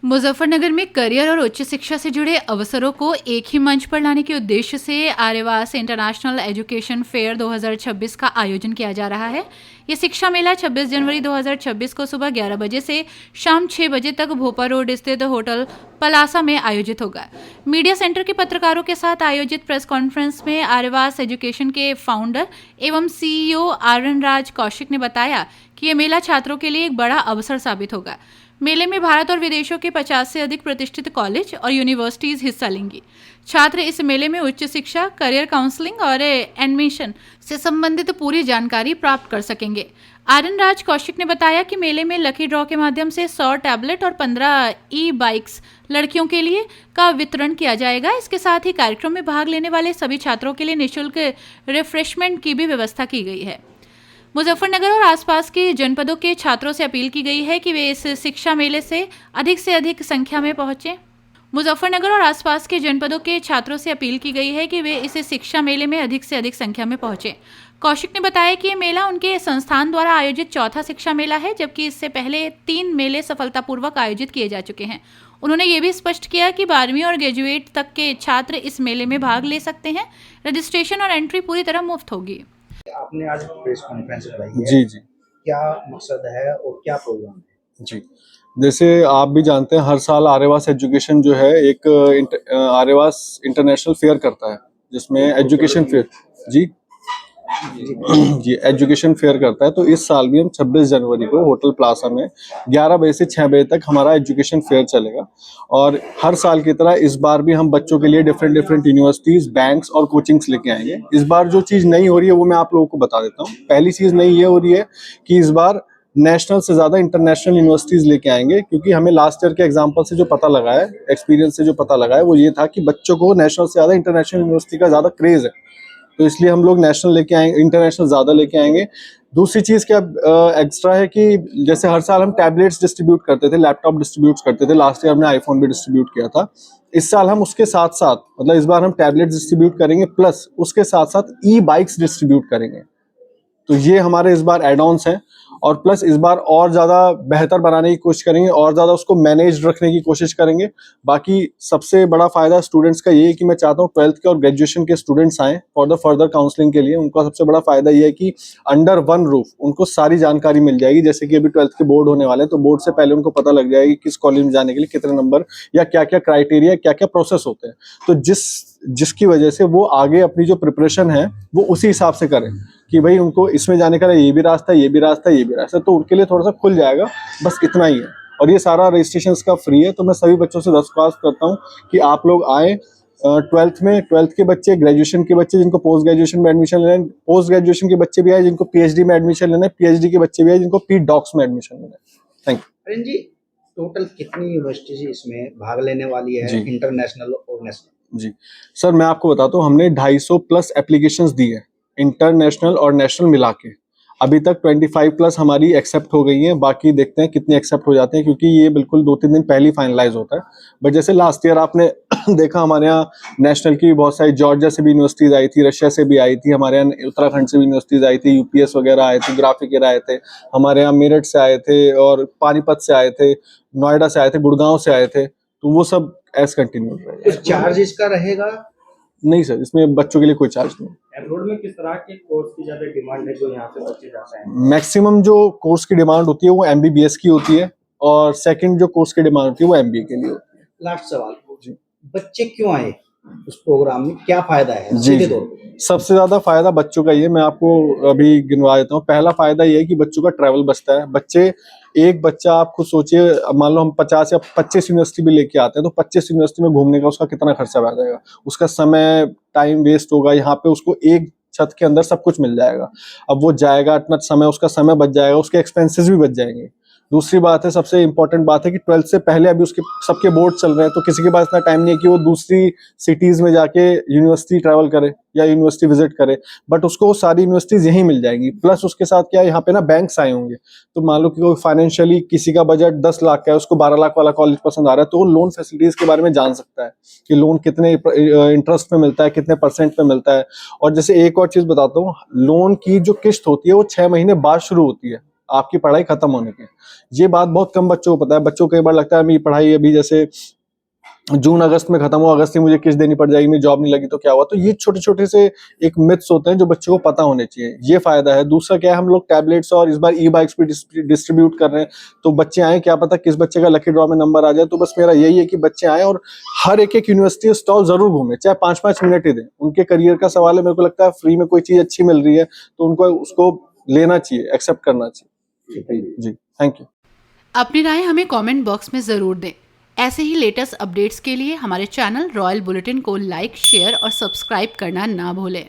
मुजफ्फरनगर में करियर और उच्च शिक्षा से जुड़े अवसरों को एक ही मंच पर लाने के उद्देश्य से आर्यवास इंटरनेशनल एजुकेशन फेयर 2026 का आयोजन किया जा रहा है। ये शिक्षा मेला 26 जनवरी 2026 को सुबह 11 बजे से शाम 6 बजे तक भोपा रोड स्थित होटल पलासा में आयोजित होगा। मीडिया सेंटर के पत्रकारों के साथ आयोजित प्रेस कॉन्फ्रेंस में आर्यवास एजुकेशन के फाउंडर एवं सीईओ आर्यन राज कौशिक ने बताया कि ये मेला छात्रों के लिए एक बड़ा अवसर साबित होगा। मेले में भारत और विदेशों के 50 से अधिक प्रतिष्ठित कॉलेज और यूनिवर्सिटीज हिस्सा लेंगी। छात्र इस मेले में उच्च शिक्षा, करियर काउंसलिंग और एडमिशन से संबंधित पूरी जानकारी प्राप्त कर सकेंगे। आर्यन राज कौशिक ने बताया कि मेले में लकी ड्रॉ के माध्यम से 100 टैबलेट और 15 ई बाइक्स लड़कियों के लिए का वितरण किया जाएगा। इसके साथ ही कार्यक्रम में भाग लेने वाले सभी छात्रों के लिए निःशुल्क रिफ्रेशमेंट की भी व्यवस्था की गई है। मुजफ्फरनगर और आसपास के जनपदों के छात्रों से अपील की गई है कि वे इस शिक्षा मेले से अधिक संख्या में पहुंचें। मुजफ्फरनगर और आसपास के जनपदों के छात्रों से अपील की गई है कि वे इस शिक्षा मेले में अधिक से अधिक संख्या में पहुंचें। कौशिक ने बताया कि ये मेला उनके संस्थान द्वारा आयोजित चौथा शिक्षा मेला है, जबकि इससे पहले 3 मेले सफलतापूर्वक आयोजित किए जा चुके हैं। उन्होंने ये भी स्पष्ट किया कि 12वीं और ग्रेजुएट तक के छात्र इस मेले में भाग ले सकते हैं। रजिस्ट्रेशन और एंट्री पूरी तरह मुफ्त होगी। आपने आज प्रेस कॉन्फ्रेंस कराई है। जी जी, क्या मकसद है और क्या प्रोग्राम है? जी जैसे आप भी जानते हैं, हर साल आर्यवास एजुकेशन जो है एक आर्यवास इंटरनेशनल फेयर करता है, जिसमें एजुकेशन फेयर जी एजुकेशन फेयर करता है। तो इस साल भी हम 26 जनवरी को होटल प्लाजा में 11 बजे से 6 बजे तक हमारा एजुकेशन फेयर चलेगा। और हर साल की तरह इस बार भी हम बच्चों के लिए डिफरेंट यूनिवर्सिटीज, बैंक्स और कोचिंग्स लेके आएंगे। इस बार जो चीज़ नई हो रही है वो मैं आप लोगों को बता देता हूँ। पहली चीज़ नई ये हो रही है कि इस बार नेशनल से ज़्यादा इंटरनेशनल यूनिवर्सिटीज़ लेके आएंगे, क्योंकि हमें लास्ट ईयर के एग्जाम्पल से जो पता लगा है, एक्सपीरियंस से जो पता लगा है, वो ये था कि बच्चों को नेशनल से ज़्यादा इंटरनेशनल यूनिवर्सिटी का ज़्यादा क्रेज़ है। तो इसलिए हम लोग नेशनल लेके आएंगे, इंटरनेशनल ज़्यादा लेके आएंगे। दूसरी चीज़ क्या एक्स्ट्रा है कि जैसे हर साल हम टैबलेट्स डिस्ट्रीब्यूट करते थे, लैपटॉप डिस्ट्रीब्यूट करते थे, लास्ट ईयर हमने आईफोन भी डिस्ट्रीब्यूट किया था। इस साल हम उसके साथ साथ, मतलब इस बार हम टैबलेट्स डिस्ट्रीब्यूट करेंगे, प्लस उसके साथ साथ ई बाइक्स डिस्ट्रीब्यूट करेंगे। तो ये हमारे इस बार एड ऑन्स हैं। और प्लस इस बार और ज़्यादा बेहतर बनाने की कोशिश करेंगे, और ज़्यादा उसको मैनेज रखने की कोशिश करेंगे। बाकी सबसे बड़ा फ़ायदा स्टूडेंट्स का ये है कि मैं चाहता हूँ 12th के और ग्रेजुएशन के स्टूडेंट्स आएँ फॉर द फर्दर काउंसलिंग के लिए। उनका सबसे बड़ा फ़ायदा ये है कि अंडर वन रूफ उनको सारी जानकारी मिल जाएगी। जैसे कि अभी 12th के बोर्ड होने वाले हैं, तो बोर्ड से पहले उनको पता लग जाएगी किस कॉलेज में जाने के लिए कितने नंबर या क्या क्या क्राइटेरिया, क्या क्या प्रोसेस होते हैं। तो जिसकी वजह से वो आगे अपनी जो प्रिपरेशन है वो उसी हिसाब से करें कि भाई उनको इसमें जाने का ये भी रास्ता है, ये भी रास्ता है, ये भी रास्ता है। तो उनके लिए थोड़ा सा खुल जाएगा, बस इतना ही है। और ये सारा रजिस्ट्रेशन का फ्री है। तो मैं सभी बच्चों से दरख्वास्त करता हूँ कि आप लोग आए। 12th के बच्चे, ग्रेजुएशन के बच्चे जिनको पोस्ट ग्रेजुएशन में एडमिशन लेना है, पोस्ट ग्रेजुएशन के बच्चे भी आए जिनको पीएचडी में एडमिशन लेना है, पीएचडी के बच्चे भी आए जिनको पी डॉक्स में एडमिशन लेना है। Thank you. अरेन जी, टोटल कितनी यूनिवर्सिटी इसमें भाग लेने वाली है, इंटरनेशनल और नेशनल? जी सर, मैं आपको बताता हूँ, हमने 250 प्लस एप्लीकेशंस दी है, इंटरनेशनल और नेशनल मिला के। अभी तक 25 प्लस हमारी एक्सेप्ट हो गई हैं। बाकी देखते हैं कितने एक्सेप्ट हो जाते हैं, क्योंकि ये बिल्कुल 2-3 दिन पहले ही फाइनलाइज होता है। बट जैसे लास्ट ईयर आपने देखा, हमारे यहाँ नेशनल की बहुत सारी, जॉर्जिया से भी यूनिवर्सिटीज आई थी, रशिया से भी आई थी, हमारे यहाँ उत्तराखंड से भी यूनिवर्सिटीज आई थी, यूपीएस वगैरह आए थे, ग्राफिक आए थे, हमारे यहाँ मेरठ से आए थे, और पानीपत से आए थे, नोएडा से आए थे, गुड़गांव से आए थे। तो वो सब एज कंटिन्यू रहेगा। कुछ चार्ज इसका रहेगा? नहीं सर, इसमें बच्चों के लिए कोई चार्ज नहीं। एब्रॉड में किस तरह के कोर्स की ज्यादा डिमांड है जो यहाँ से बच्चे जाते हैं? मैक्सिमम जो कोर्स की डिमांड होती है वो एमबीबीएस की होती है, और सेकंड जो कोर्स की डिमांड होती है वो एमबीए के लिए होती है। लास्ट सवाल जी, बच्चे क्यों आए उस प्रोग्राम में, क्या फायदा है? जी, सबसे ज्यादा फायदा बच्चों का ये मैं आपको अभी गिनवा देता हूँ। पहला फायदा ये है कि बच्चों का ट्रैवल बचता है। एक बच्चा, आप खुद सोचिए, मान लो हम 50 या 25 यूनिवर्सिटी भी लेके आते हैं, तो 25 यूनिवर्सिटी में घूमने का उसका कितना खर्चा आ जाएगा, उसका समय, टाइम वेस्ट होगा। यहाँ पे उसको एक छत के अंदर सब कुछ मिल जाएगा। अब वो जाएगा, इतना समय, उसका समय बच जाएगा, उसके एक्सपेंसेस भी बच जाएंगे। दूसरी बात है, सबसे इंपॉर्टेंट बात है कि 12th से पहले अभी उसके सबके बोर्ड चल रहे हैं, तो किसी के पास इतना टाइम नहीं है कि वो दूसरी सिटीज में जाके यूनिवर्सिटी ट्रैवल करे या यूनिवर्सिटी विजिट करे। बट उसको सारी यूनिवर्सिटीज यहीं मिल जाएंगी। प्लस उसके साथ क्या है, यहाँ पे ना बैंक्स आए होंगे। तो मान लो कि कोई फाइनेंशियली किसी का बजट 10 लाख का है, उसको 12 लाख वाला कॉलेज पसंद आ रहा है, तो वो लोन फैसिलिटीज के बारे में जान सकता है कि लोन कितने इंटरेस्ट पे मिलता है, कितने परसेंट पे मिलता है। और जैसे एक और चीज बताता हूँ, लोन की जो किस्त होती है वो 6 महीने बाद शुरू होती है। आपकी पढ़ाई खत्म होने की। ये बात बहुत कम बच्चों को पता है। बच्चों को कई बार लगता है मेरी पढ़ाई अभी जैसे जून अगस्त में खत्म हो, अगस्त में मुझे किस्त देनी पड़ जाएगी, मेरी जॉब नहीं लगी तो क्या हुआ। तो ये छोटे छोटे से एक मिथ्स होते हैं जो बच्चों को पता होने चाहिए। ये फायदा है। दूसरा क्या है, हम लोग टैबलेट्स और इस बार ई बाइक्स भी डिस्ट्रीब्यूट कर रहे हैं, तो बच्चे आए, क्या पता किस बच्चे का लकी ड्रॉ में नंबर आ जाए। तो बस मेरा यही है कि बच्चे आए और हर एक यूनिवर्सिटी स्टॉल जरूर घूमे, चाहे 5-5 मिनट ही दें। उनके करियर का सवाल है। मेरे को लगता है फ्री में कोई चीज अच्छी मिल रही है तो उनको उसको लेना चाहिए, एक्सेप्ट करना चाहिए। जी, थैंक यू। अपनी राय हमें कमेंट बॉक्स में ज़रूर दें। ऐसे ही लेटेस्ट अपडेट्स के लिए हमारे चैनल रॉयल बुलेटिन को लाइक, शेयर और सब्सक्राइब करना ना भूलें।